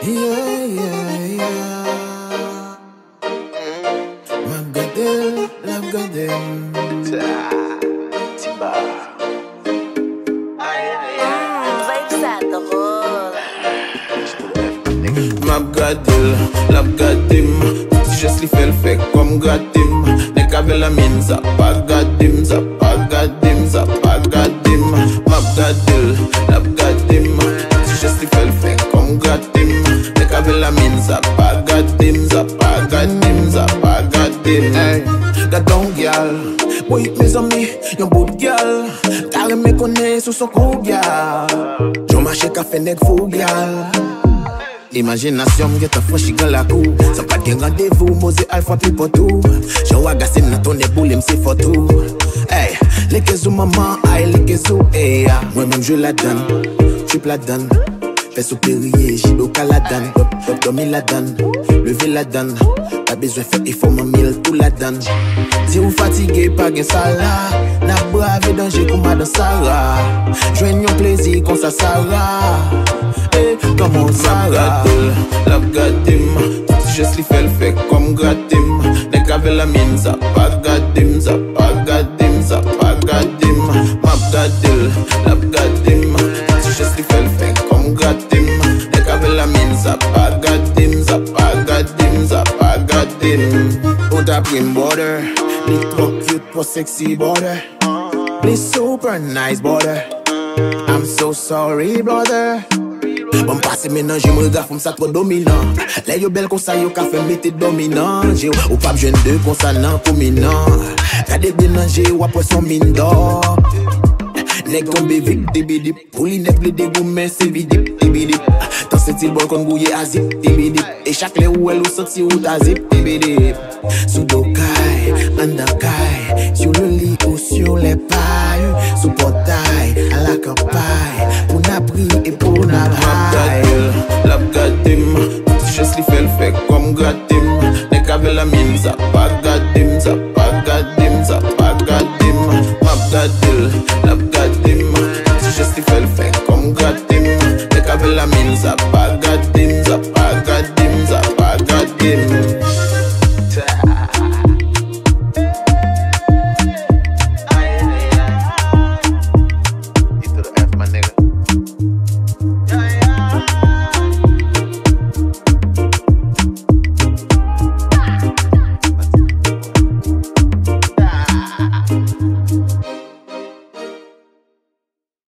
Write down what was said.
Yeah, yeah, yeah. Love gade. SIMBA. Vibes at the whole. Map gadil, love gadim. Just li fel fek kom gadim. Nek ave la min zapa gadim, zapa gadim, zapa gadim. Map gadil, love gadim. Just li fel fek kom gadim. Nek ave la min zapa gadim, zapa gadim, zapa gadim. Hey, gadon gyal, boy mes amis, yon bout gyal. Kare me kone sou son kou gyal. Jon mache kafe nek fou gyal. Imagination get a fresh dans la cour. Sans pas de rendez-vous, Mose Alpha Pipotou. J'en wagasse na ton éboule, c'est photo. Hey, les kezou maman, aïe les kezou, hey. Moi-même je la donne, je la donne. Fais soupirier, j'ai au caladan. Hop, dormi la donne, lever la donne. Pas besoin de faire, il faut m'en tout la donne. Si vous fatiguez, pas de sala. N'a bravé danger comme dans Sarah. Joignons plaisir comme ça, Sarah. Comment ça love gadim, just li fel fek comme gratim. Nek ave la min zapa gadim, zapa gadim, zapa gadim. Map gadil, love gadim, just li fel fek comme gratim. Nek ave la min zapa gadim, zapa gadim, zapa gadim. Put up in border, look look cute for sexy border. Please super nice border. I'm so sorry brother. Bon passe maintenant, je me regarde comme ça trop dominant. Les yo belle comme ça, yo ka fait mette dominant. J'ai ou pas jeune de comme ça non dominant. Gade dénanger ou après son mine d'or. Nèg tombe vite dibidi. Pour li nèg le dégoût mais c'est vite dibidi. Dans cette île bon kon gouye azip dibidi. Et chaque les ou elle ou sorti ou ta zip dibidi. Sous dokai, andakai, sur le lit ou sur les pailles, sous portail, à la campagne, pour n'abri et pour n'abri. Love gadim, just li fel fek comme gratim. Nek ave la min zapa gadim, zapa gadim, zapa gadim. Map gadil, love gadim, just li fel fek comme gratim. Nek ave la min zapa